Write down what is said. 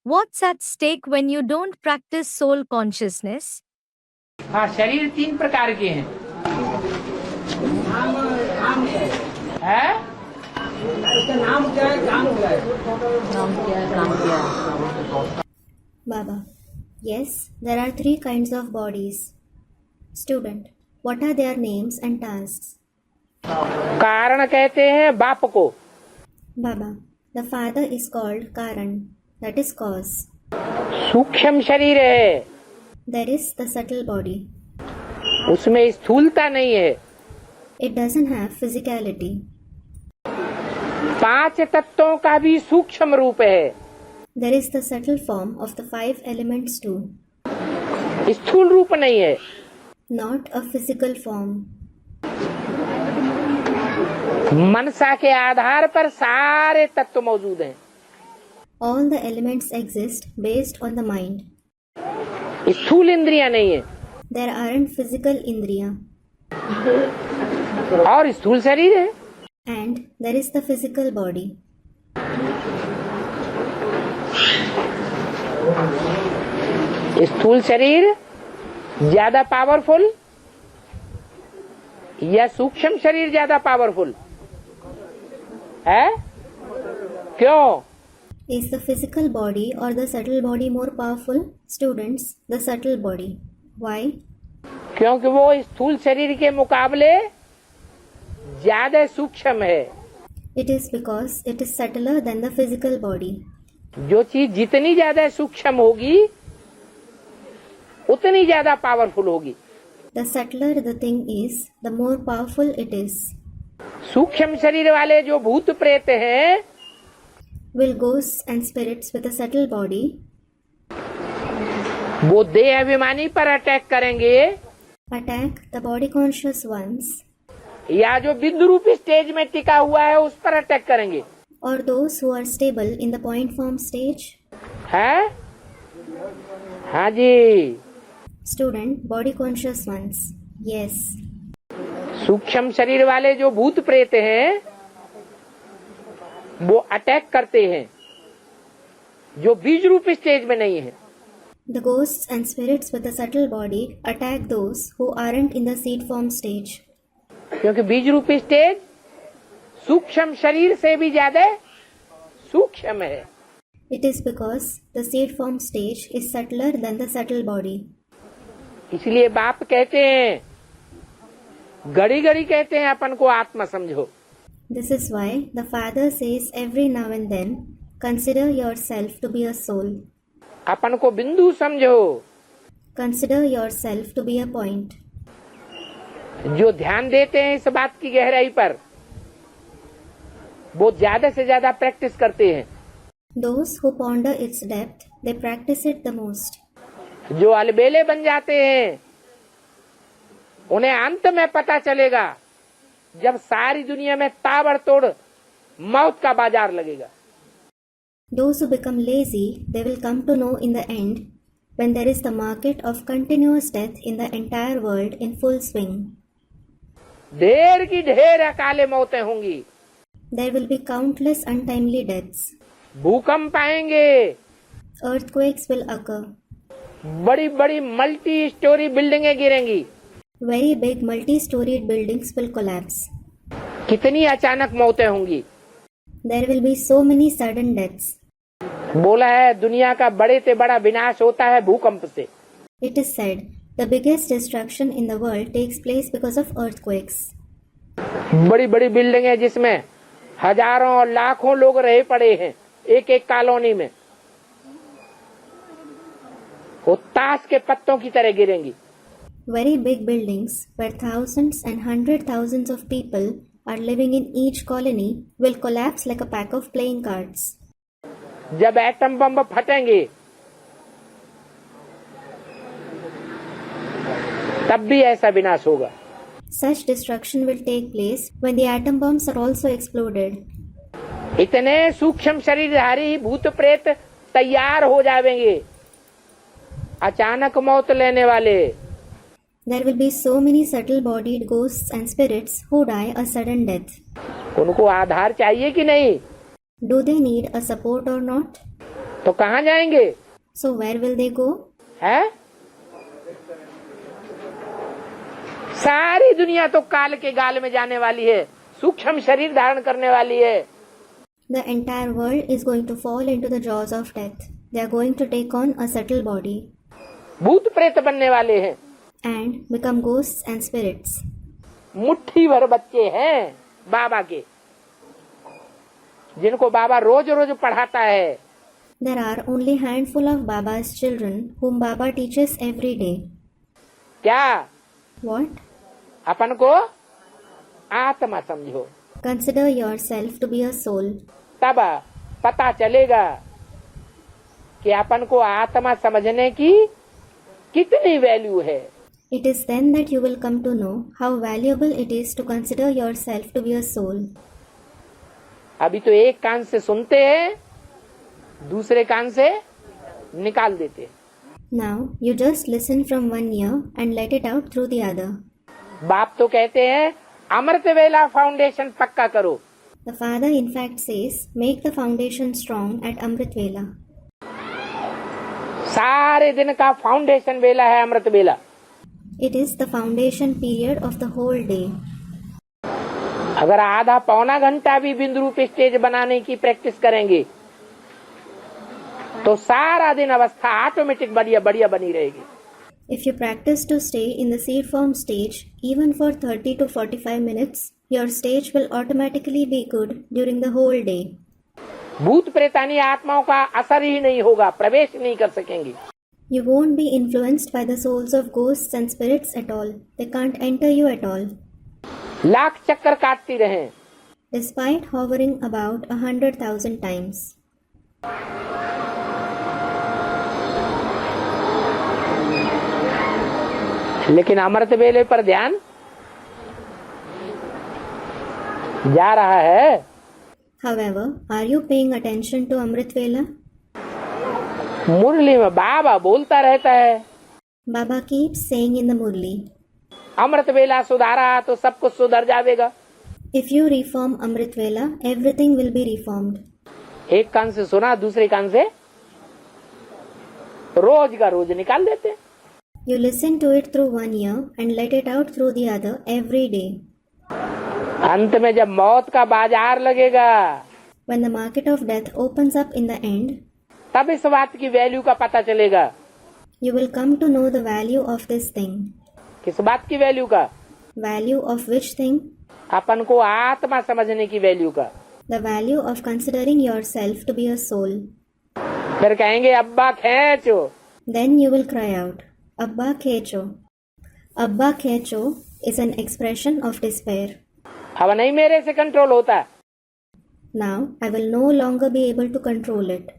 What's at stake when you don't practice soul consciousness? हाँ, शरीर 3 प्रकार के हैं। है? नाम क्या है, काम क्या है? Baba. Yes, there are 3 kinds of bodies. Student. What are their names and tasks? कारण कहते हैं बाप को। Baba. The father is called Karan. That is cause. सूक्ष्म शरीर है, There is the subtle body. उसमें स्थूलता नहीं है। It doesn't have physicality. 5 तत्वों का भी सूक्ष्म रूप है। There is the subtle form of the 5 elements too. स्थूल रूप नहीं है। Not a physical form. मनसा के आधार पर सारे तत्व मौजूद हैं। All the elements exist based on the mind. स्थूल इंद्रियां नहीं है There aren't physical indriya. और स्थूल शरीर है। And there is the physical body. स्थूल शरीर ज्यादा पावरफुल या सूक्ष्म शरीर ज्यादा पावरफुल है? क्यों? Is the physical body or the subtle body more powerful? Students, the subtle body. Why? क्योंकि वो स्थूल शरीर के मुकाबले ज्यादा सूक्ष्म है। It is because it is subtler than the physical body. जो चीज जितनी ज्यादा सूक्ष्म होगी उतनी ज्यादा पावरफुल होगी। The subtler the thing is, the more powerful it is. सूक्ष्म शरीर वाले जो भूत प्रेत हैं Will ghosts and spirits with a subtle body वो देह अभिमानी पर अटैक करेंगे attack the body conscious ones, या जो बिंदु रूपी स्टेज में टिका हुआ है उस पर अटैक करेंगे? or those who are stable in the point form stage? है? हाँ जी। Student, body conscious ones. Yes. सूक्ष्म शरीर वाले जो भूत प्रेत हैं वो अटैक करते हैं जो बीज रूपी स्टेज में नहीं है। The ghosts and spirits with a subtle body attack those who aren't in the seed form stage. क्योंकि बीज रूपी स्टेज सूक्ष्म शरीर से भी ज्यादा सूक्ष्म है। It is because the seed form stage is subtler than the subtle body. इसलिए बाप कहते हैं, घड़ी घड़ी कहते हैं अपन को आत्मा समझो। This is why the Father says every now and then, consider yourself to be a soul. अपन को बिंदु समझो। Consider yourself to be a point. जो ध्यान देते हैं इस बात की गहराई पर वो ज्यादा से ज्यादा प्रैक्टिस करते हैं। Those who ponder its depth, they practice it the most. जो अलबेले बन जाते हैं उन्हें अंत में पता चलेगा जब सारी दुनिया में ताबड़तोड़ मौत का बाजार लगेगा। Those who become lazy, they will come to know in the end when there is the market of continuous death in the entire world in full swing. ढेर की ढेर अकाले मौतें होंगी। There will be countless untimely deaths. भूकंप आएंगे। Earthquakes will occur. बड़ी बड़ी multi storey बिल्डिंगें गिरेंगी। Very big multi-storied buildings will collapse. कितनी अचानक मौतें होंगी। There will be so many sudden deaths. बोला है दुनिया का बड़े से बड़ा विनाश होता है भूकंप से। It is said, the biggest destruction in the world takes place because of earthquakes. बड़ी बड़ी बिल्डिंगें जिसमें हजारों और लाखों लोग रहे पड़े हैं एक एक कॉलोनी में, वो ताश के पत्तों की तरह गिरेंगी। Very big buildings where thousands and 100,000s of people are living in each colony will collapse like a pack of playing cards. जब एटम बम फटेंगे तब भी ऐसा विनाश होगा। Such destruction will take place when the atom bombs are also exploded. इतने सूक्ष्म शरीरधारी भूत प्रेत तैयार हो जाएंगे अचानक मौत लेने वाले। There will be so many subtle-bodied ghosts and spirits who die a sudden death. उनको आधार चाहिए कि नहीं? Do they need a support or not? तो कहाँ जाएंगे? So where will they go? है सारी दुनिया तो काल के गाल में जाने वाली है, सूक्ष्म शरीर धारण करने वाली है। The entire world is going to fall into the jaws of death. They are going to take on a subtle body भूत प्रेत बनने वाले हैं। and become ghosts and spirits. मुट्ठी भर बच्चे हैं बाबा के, जिनको बाबा रोज रोज पढ़ाता है। There are only handful of Baba's children whom Baba teaches every day. क्या? What? अपन को आत्मा समझो, Consider yourself to be a soul. तब पता चलेगा कि अपन को आत्मा समझने की कितनी वैल्यू है। It is then that you will come to know how valuable it is to consider yourself to be a soul. अभी तो एक कान से सुनते हैं, दूसरे कान से निकाल देते हैं। Now you just listen from one ear and let it out through the other. बाप तो कहते हैं अमृत वेला फाउंडेशन पक्का करो। The father in fact says, make the foundation strong at Amrit Vela. सारे दिन का फाउंडेशन वेला है अमृत वेला। It is the foundation period of the whole day. अगर आधा पौना घंटा भी बिंदु रूप स्टेज बनाने की प्रैक्टिस करेंगे तो सारा दिन अवस्था ऑटोमेटिक बढ़िया बढ़िया बनी रहेगी। If you practice to stay in the seed form stage even for 30 to 45 minutes, your stage will automatically be good during the whole day. भूत प्रेतानी आत्माओं का असर ही नहीं होगा, प्रवेश नहीं कर सकेंगी। You won't be influenced by the souls of ghosts and spirits at all. They can't enter you at all. Lakh चक्कर काटती रहें, Despite hovering about 100,000 times. लेकिन अमृत वेले पर ध्यान जा रहा है। However, are you paying attention to Amrit Vela? मुरली में बाबा बोलता रहता है, Baba keeps saying in the Murli, अमृत वेला सुधारा तो सब कुछ सुधर जाएगा। if you reform Amrit Vela, everything will be reformed. एक कान से सुना, दूसरे कान से रोज का रोज निकाल देते। You listen to it through one ear and let it out through the other every day. अंत में जब मौत का बाजार लगेगा When the market of death opens up in the end, तब इस बात की वैल्यू का पता चलेगा। you will come to know the value of this thing. किस बात की वैल्यू का? Value of which thing? अपन को आत्मा समझने की वैल्यू का। The value of considering yourself to be a soul. फिर कहेंगे अब्बा खेचो। Then you will cry out, Abba Khecho. Abba Khecho is an expression of despair. अब नहीं मेरे से कंट्रोल होता। Now I will no longer be able to control it.